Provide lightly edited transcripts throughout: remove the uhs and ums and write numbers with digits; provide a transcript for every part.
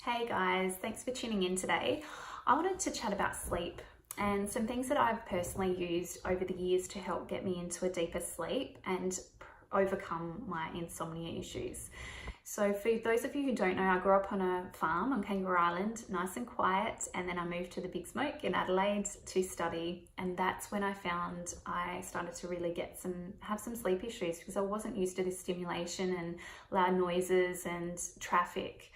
Hey guys, thanks for tuning in today. I wanted to chat about sleep and some things that I've personally used over the years to help get me into a deeper sleep and overcome my insomnia issues. So for those of you who don't know, I grew up on a farm on Kangaroo Island, nice and quiet, and then I moved to the Big Smoke in Adelaide to study, and that's when I found I started to really have some sleep issues because I wasn't used to this stimulation and loud noises and traffic.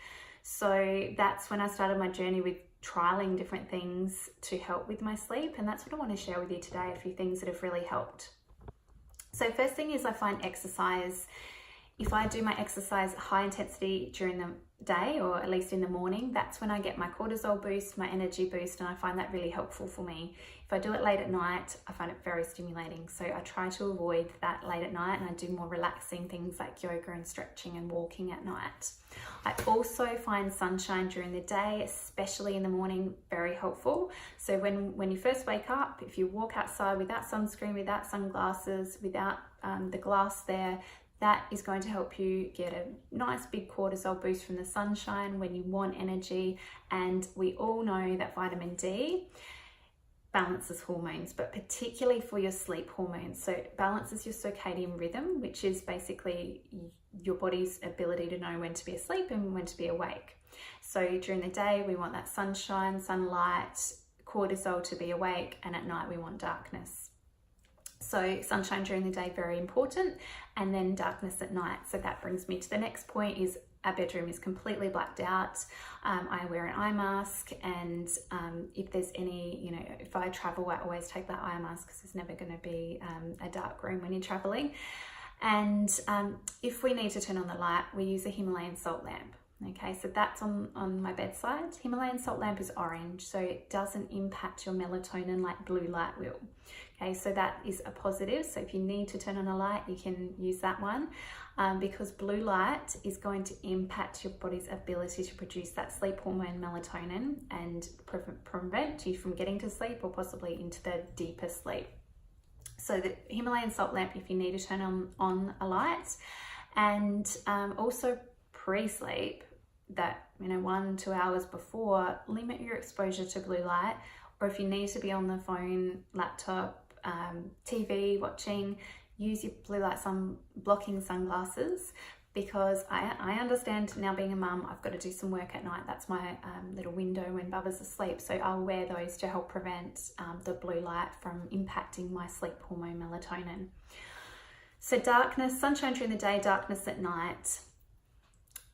So that's when I started my journey with trialing different things to help with my sleep, and that's what I want to share with you today, a few things that have really helped. So first thing is I find exercise. If I do my exercise high intensity during the day, or at least in the morning, that's when I get my cortisol boost, my energy boost, and I find that really helpful for me. If I do it late at night, I find it very stimulating. So I try to avoid that late at night, and I do more relaxing things like yoga and stretching and walking at night. I also find sunshine during the day, especially in the morning, very helpful. So when you first wake up, if you walk outside without sunscreen, without sunglasses, without the glass there, that is going to help you get a nice big cortisol boost from the sunshine when you want energy. And we all know that vitamin D balances hormones, but particularly for your sleep hormones. So it balances your circadian rhythm, which is basically your body's ability to know when to be asleep and when to be awake. So during the day, we want that sunshine, sunlight, cortisol to be awake, and at night we want darkness. So sunshine during the day, very important, and then darkness at night. So that brings me to the next point is our bedroom is completely blacked out. I wear an eye mask, and if there's any, if I travel, I always take that eye mask because there's never going to be a dark room when you're traveling. And if we need to turn on the light, we use a Himalayan salt lamp. Okay, so that's on my bedside. Himalayan salt lamp is orange, so it doesn't impact your melatonin like blue light will. Okay, so that is a positive. So if you need to turn on a light, you can use that one because blue light is going to impact your body's ability to produce that sleep hormone melatonin and prevent you from getting to sleep or possibly into the deeper sleep. So the Himalayan salt lamp, if you need to turn on a light, and also pre-sleep, that 1-2 hours before, limit your exposure to blue light. Or if you need to be on the phone, laptop, TV watching, use your blue light blocking sunglasses, because I understand now, being a mum, I've got to do some work at night. That's my little window when Bubba's asleep. So I'll wear those to help prevent the blue light from impacting my sleep hormone melatonin. So darkness, sunshine during the day, darkness at night.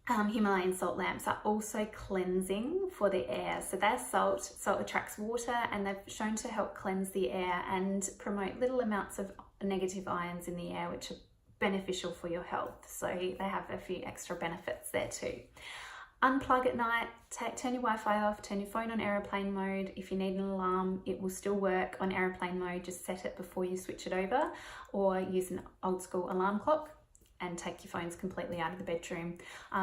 Himalayan salt lamps are also cleansing for the air. So they're salt attracts water, and they've shown to help cleanse the air and promote little amounts of negative ions in the air, which are beneficial for your health. So they have a few extra benefits there too. Unplug at night, turn your Wi-Fi off, turn your phone on airplane mode. If you need an alarm, it will still work on airplane mode. Just set it before you switch it over, or use an old school alarm clock and take your phones completely out of the bedroom.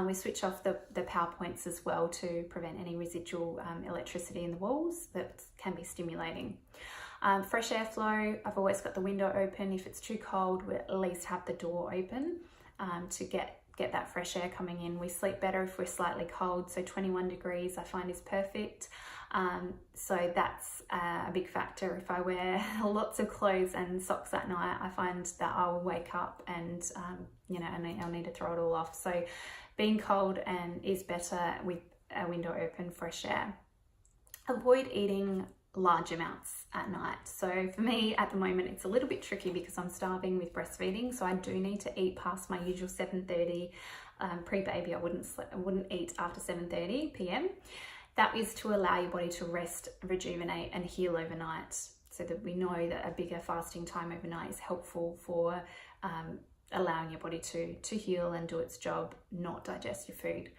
We switch off the power points as well to prevent any residual electricity in the walls that can be stimulating. Fresh air flow, I've always got the window open. If it's too cold, we at least have the door open to get that fresh air coming in. We sleep better if we're slightly cold, so 21 degrees I find is perfect. So that's a big factor. If I wear lots of clothes and socks at night, I find that I'll wake up and I'll need to throw it all off. So being cold is better with a window open, fresh air. Avoid eating large amounts at night. So for me at the moment, it's a little bit tricky because I'm starving with breastfeeding, so I do need to eat past my usual 7:30. Pre-baby, I wouldn't eat after 7:30 p.m. That is to allow your body to rest, rejuvenate, and heal overnight. So that we know that a bigger fasting time overnight is helpful for allowing your body to heal and do its job, not digest your food.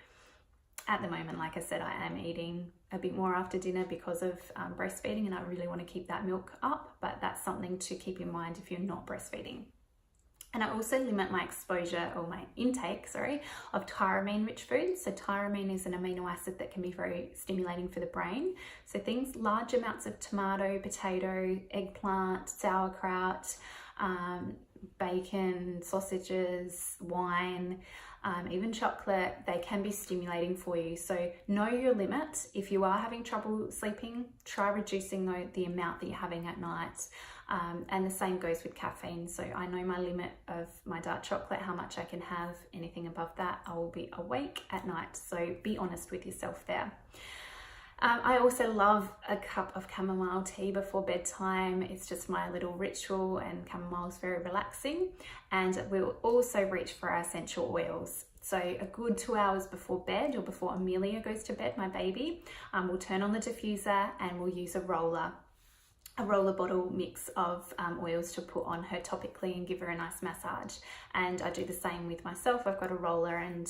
At the moment, like I said, I am eating a bit more after dinner because of breastfeeding, and I really want to keep that milk up, but that's something to keep in mind if you're not breastfeeding. And I also limit my exposure, or my intake, of tyramine-rich foods. So tyramine is an amino acid that can be very stimulating for the brain. So large amounts of tomato, potato, eggplant, sauerkraut, bacon, sausages, wine, even chocolate, they can be stimulating for you. So know your limit. If you are having trouble sleeping, try reducing the amount that you're having at night. And the same goes with caffeine. So I know my limit of my dark chocolate, how much I can have. Anything above that, I will be awake at night. So be honest with yourself there. I also love a cup of chamomile tea before bedtime. It's just my little ritual, and chamomile is very relaxing. And we'll also reach for our essential oils. So a good 2 hours before bed, or before Amelia goes to bed, my baby, we'll turn on the diffuser and we'll use a roller bottle mix of oils to put on her topically and give her a nice massage. And I do the same with myself. I've got a roller, and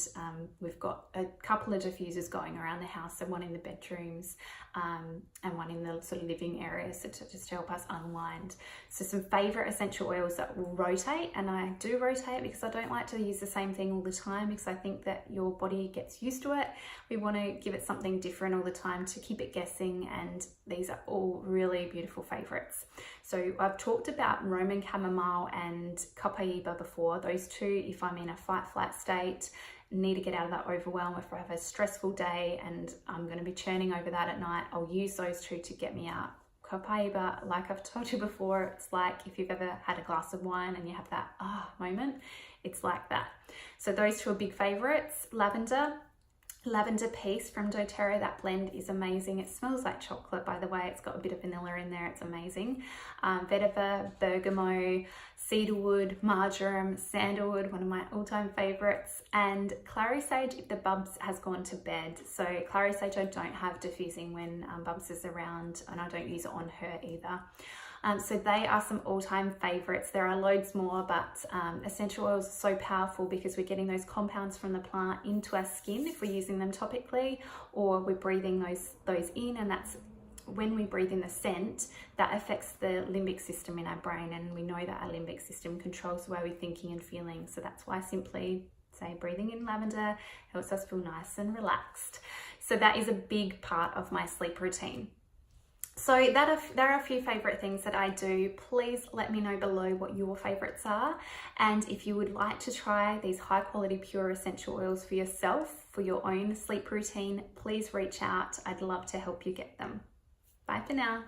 we've got a couple of diffusers going around the house, so one in the bedrooms and one in the sort of living area, so just to help us unwind. So some favorite essential oils that will rotate, and I do rotate because I don't like to use the same thing all the time, because I think that your body gets used to it. We want to give it something different all the time to keep it guessing, and these are all really beautiful favorites. So I've talked about Roman chamomile and copaiba before. Those two, if I'm in a fight-flight state, need to get out of that overwhelm, if I have a stressful day and I'm going to be churning over that at night, I'll use those two to get me out. Copaiba, like I've told you before, it's like if you've ever had a glass of wine and you have that moment, it's like that. So those two are big favorites. Lavender Peace from doTERRA, that blend is amazing. It smells like chocolate, by the way. It's got a bit of vanilla in there, it's amazing. Vetiver, bergamot, cedarwood, marjoram, sandalwood, one of my all-time favorites, and clary sage if the Bubs has gone to bed. So clary sage I don't have diffusing when Bubs is around, and I don't use it on her either. So they are some all-time favorites. There are loads more, but essential oils are so powerful because we're getting those compounds from the plant into our skin if we're using them topically, or we're breathing those in, and that's when we breathe in the scent, that affects the limbic system in our brain, and we know that our limbic system controls the way we're thinking and feeling. So that's why I simply say breathing in lavender helps us feel nice and relaxed. So that is a big part of my sleep routine. So there are a few favorite things that I do. Please let me know below what your favorites are. And if you would like to try these high quality pure essential oils for yourself, for your own sleep routine, please reach out. I'd love to help you get them. Bye for now.